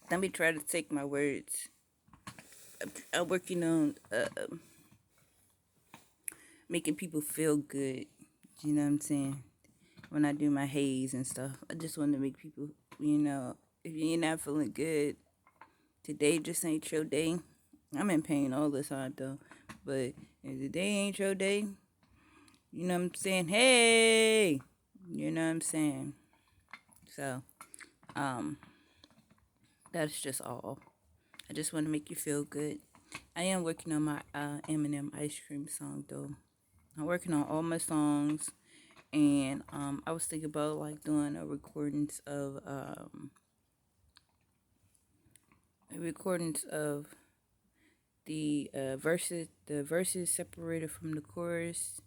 Let me try to take my words. I'm working on making people feel good. You know what I'm saying? When I do my haze and stuff, I just want to make people, if you're not feeling good, today just ain't your day. I'm in pain all the time though, but if the day ain't your day, you know what I'm saying? Hey, you know what I'm saying? So, um, that's just all. I just want to make you feel good. I am working on my Eminem ice cream song though. I'm working on all my songs, and I was thinking about like doing a recordings of the verses separated from the chorus,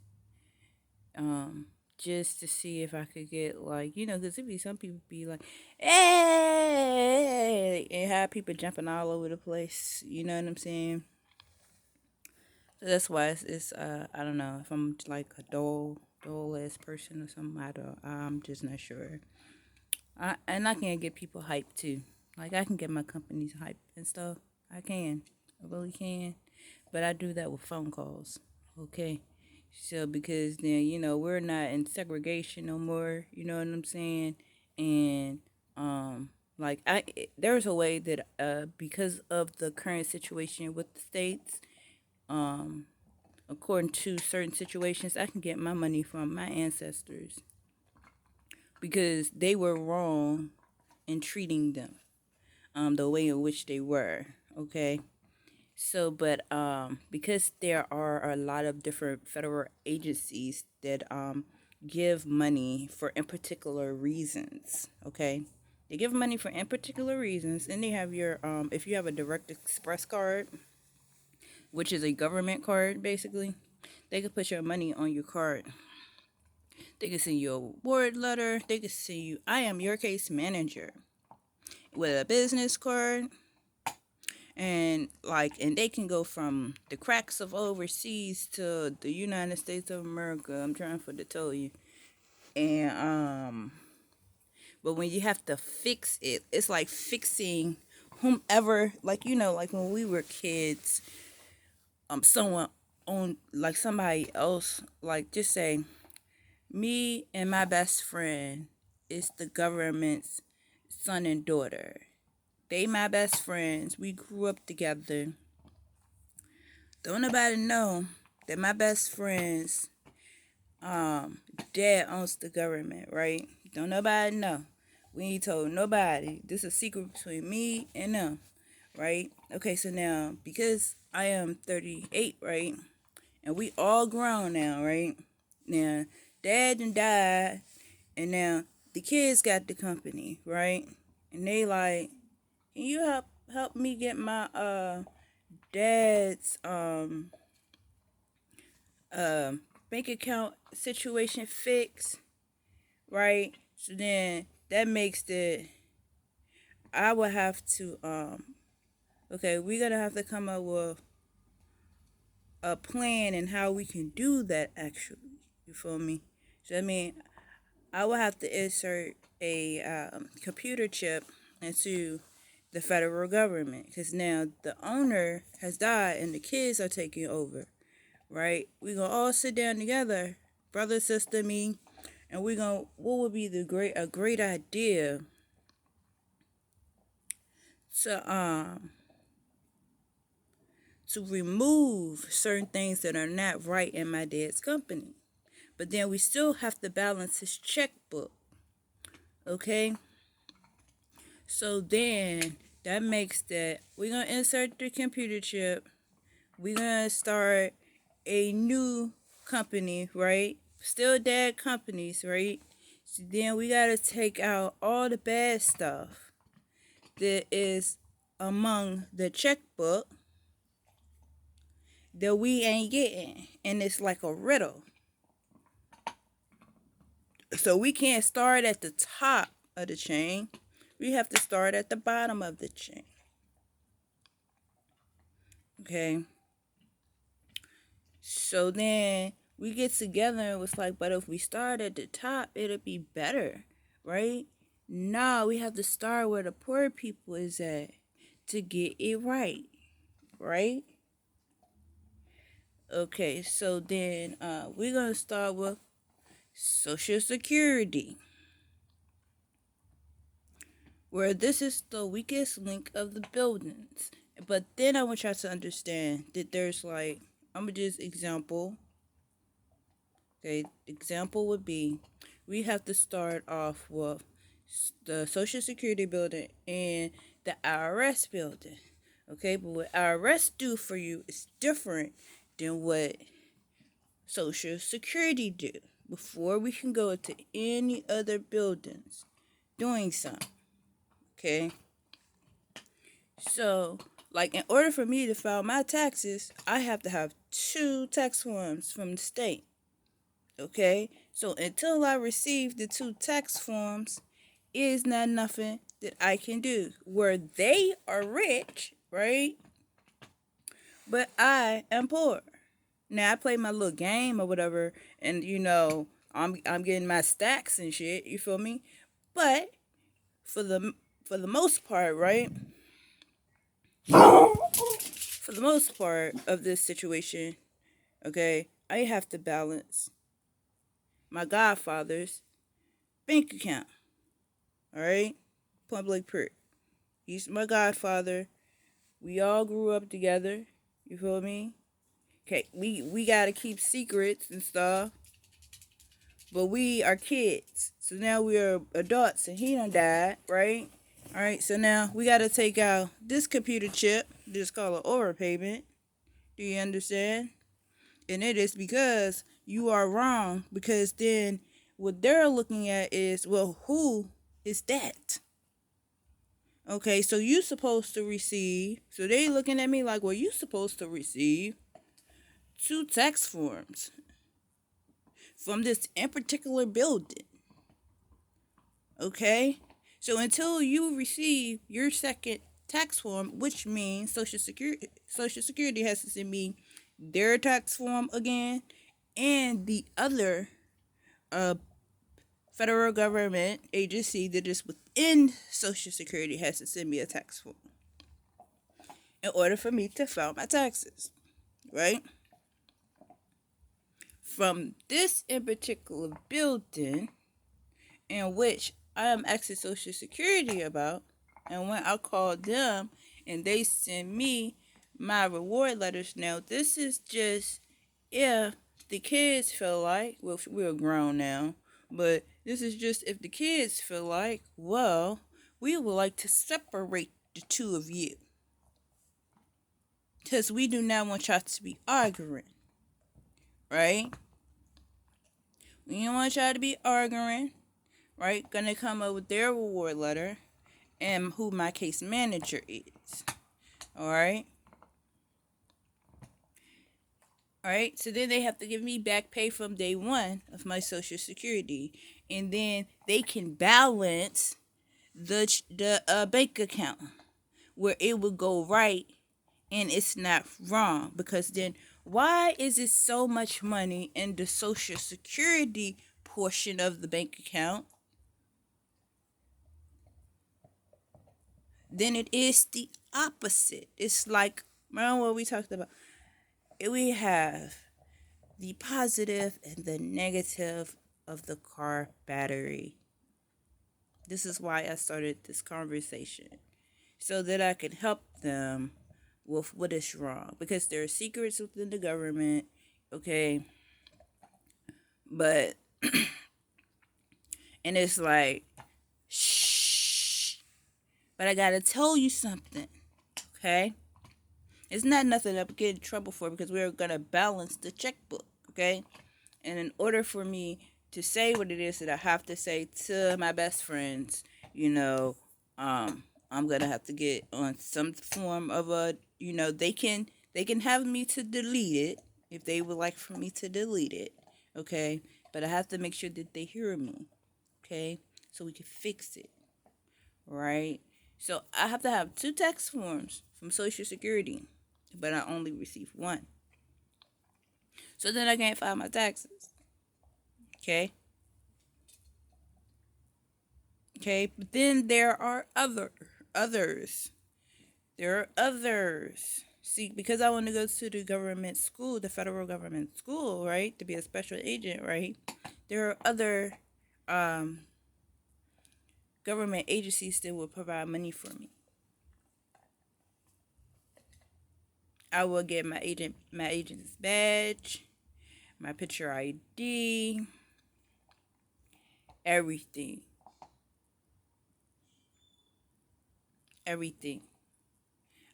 um, just to see if I could get like, because it be some people be like, hey, and have people jumping all over the place. You know what I'm saying? So that's why it's I don't know if I'm like a dull ass person or something. I'm just not sure. And I can get people hyped too. Like I can get my companies hyped and stuff. I really can. But I do that with phone calls. Okay. So because then we're not in segregation no more. You know what I'm saying? And like there's a way that because of the current situation with the states, um according to certain situations, I can get my money from my ancestors because they were wrong in treating them the way in which they were. Okay. So, but because there are a lot of different federal agencies that give money for in particular reasons. Okay. They give money for in particular reasons, and they have your if you have a direct express card, which is a government card basically, they can put your money on your card. They can send you a reward letter. They can send you, I am your case manager with a business card. And they can go from the cracks of overseas to the United States of America. I'm trying to tell you. And but when you have to fix it, it's like fixing whomever, like like when we were kids, someone on like somebody else, like just say me and my best friend is the government's son and daughter. They my best friends. We grew up together. Don't nobody know that my best friend's dad owns the government, right? Don't nobody know. We ain't told nobody. This is a secret between me and them, right? Okay, so now because I am 38, right? And we all grown now, right? Now, dad done died, and now the kids got the company, right? And they like, can you help me get my dad's um bank account situation fixed, right? So then that makes that I would have to okay, we're gonna have to come up with a plan and how we can do that actually. You feel me? So I mean, I would have to insert a computer chip into the federal government because now the owner has died and the kids are taking over, right? We gonna all sit down together, brother, sister, me, and we gonna what would be a great idea to to remove certain things that are not right in my dad's company. But then we still have to balance his checkbook. Okay? So then that makes that we're gonna insert the computer chip. We're gonna start a new company, right? Still dad companies, right? So then we gotta take out all the bad stuff that is among the checkbook that we ain't getting. And it's like a riddle. So we can't start at the top of the chain. We have to start at the bottom of the chain. Okay. So then we get together and it was like, but if we start at the top, it'll be better, right? No, we have to start where the poor people is at to get it right, right? Okay, so then we're gonna start with Social Security, where this is the weakest link of the buildings. But then I want y'all to understand that there's like, I'm gonna just example. Okay, example would be we have to start off with the Social Security building and the IRS building. Okay, but what IRS do for you is different than what Social Security do. Before we can go to any other buildings doing something. Okay, so like in order for me to file my taxes, I have to have two tax forms from the state. Okay, so until I receive the two tax forms, is not nothing that I can do. Where they are rich, right? But I am poor. Now I play my little game or whatever, and I'm getting my stacks and shit. You feel me? But for the most part, right? For the most part of this situation, okay, I have to balance my godfather's bank account. All right, public prick. He's my godfather. We all grew up together. You feel me? Okay, we gotta keep secrets and stuff. But we are kids. So now we are adults and he done died, right? Alright, so now we gotta take out this computer chip, just call it overpayment. Do you understand? And it is because you are wrong, because then what they're looking at is, well, who is that? Okay, so you supposed to receive, so they looking at me like, well, you supposed to receive two tax forms from this in particular building. Okay? So until you receive your second tax form, which means Social Security has to send me their tax form again, and the other uh federal government agency that is within Social Security has to send me a tax form in order for me to file my taxes, right? From this in particular building, in which I am asking Social Security about, and when I call them and they send me my reward letters. Now, this is just if the kids feel like, well, we're grown now, but this is just if the kids feel like, well, we would like to separate the two of you. Because we do not want y'all to be arguing, right? We don't want y'all to be arguing, right? Gonna come up with their reward letter and who my case manager is. Alright? Alright, so then they have to give me back pay from day one of my Social Security. And then they can balance the bank account where it would go right and it's not wrong. Because then why is it so much money in the Social Security portion of the bank account then it is the opposite? It's like, remember what we talked about? We have the positive and the negative of the car battery. This is why I started this conversation, so that I can help them with what is wrong. Because there are secrets within the government, okay? But, and it's like, shh. But I gotta tell you something, okay? It's not nothing I get in trouble for, because we're gonna balance the checkbook, okay? And in order for me to say what it is that I have to say to my best friends, I'm gonna have to get on some form of they can have me to delete it if they would like for me to delete it, okay? But I have to make sure that they hear me, okay? So we can fix it, right? So I have to have two tax forms from Social Security, but I only receive one. So then I can't file my taxes. Okay? Okay, but then there are others. There are others. See, because I want to go to the government school, the federal government school, right, to be a special agent, right? There are other um, government agencies that will provide money for me. I will get my agent's badge, my picture ID, everything, everything.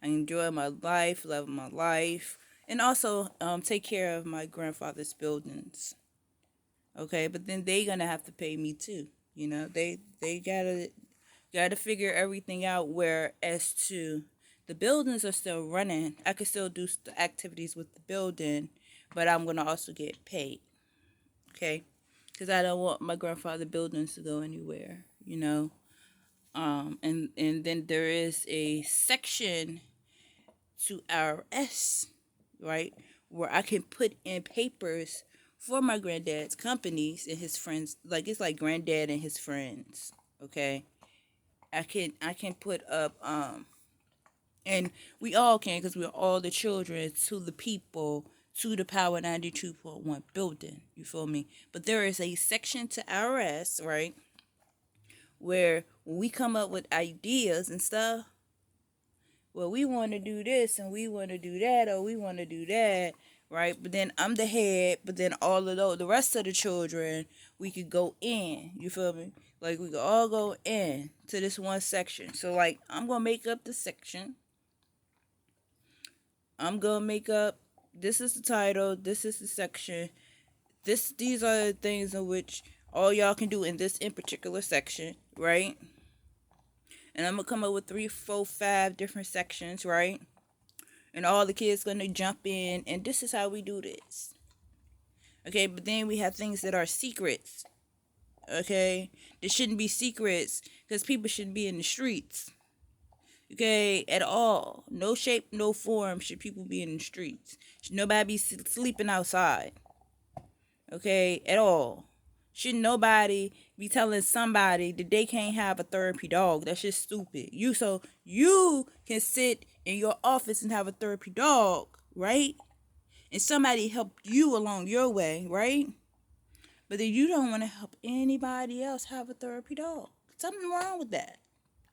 I enjoy my life, love my life, and also take care of my grandfather's buildings. Okay, but then they gonna have to pay me too. You know, they gotta figure everything out. Where as to the buildings are still running, I can still do the activities with the building, but I'm gonna also get paid. Okay, because I don't want my grandfather buildings to go anywhere. You know, and then there is a section to IRS, right, where I can put in papers for my granddad's companies and his friends. Like it's like granddad and his friends. Okay, I can put up and we all can because we're all the children to the people to the Power 92.1 building. You feel me? But there is a section to IRS, right, where when we come up with ideas and stuff, well, we want to do this and we want to do that or we want to do that, right? But then I'm the head, but then all of the rest of the children, we could go in. You feel me? Like we could all go in to this one section. So like I'm gonna make up the section. I'm gonna make up. This is the title. This is the section. These are the things in which all y'all can do in this in particular section, right? And I'm gonna come up with 3, 4, 5 different sections, right? And all the kids gonna jump in, and this is how we do this. Okay, but then we have things that are secrets. Okay, there shouldn't be secrets because people shouldn't be in the streets. Okay, at all, no shape, no form should people be in the streets. Should nobody be sleeping outside? Okay, at all. Should nobody be telling somebody that they can't have a therapy dog? That's just stupid. You can sit in your office and have a therapy dog, right? And somebody help you along your way, right? But then you don't want to help anybody else have a therapy dog. Something wrong with that.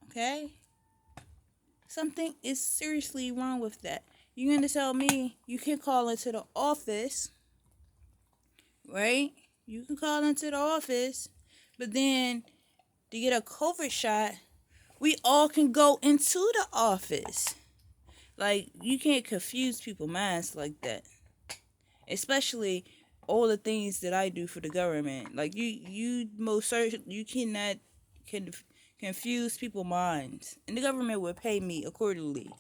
Okay? Something is seriously wrong with that. You're gonna tell me you can call into the office, right? You can call into the office, but then to get a COVID shot, we all can go into the office. Like, you can't confuse people's minds like that. Especially all the things that I do for the government. Like, you most certainly, you cannot confuse people's minds. And the government will pay me accordingly.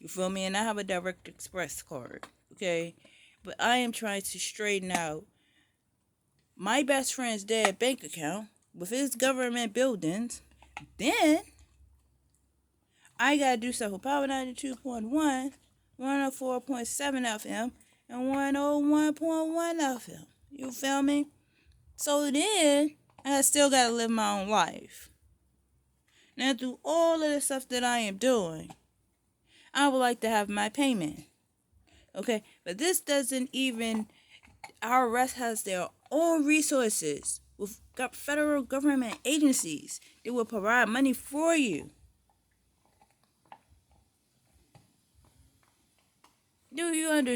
You feel me? And I have a Direct Express card, okay? But I am trying to straighten out my best friend's dad bank account with his government buildings. Then I gotta do stuff with Power 92.1, 104.7 FM, and 101.1 FM. You feel me? So then I still gotta live my own life. Now through all of the stuff that I am doing, I would like to have my payment. Okay, but this doesn't even. Our IRS has their own resources with federal government agencies that will provide money for you. Do you understand?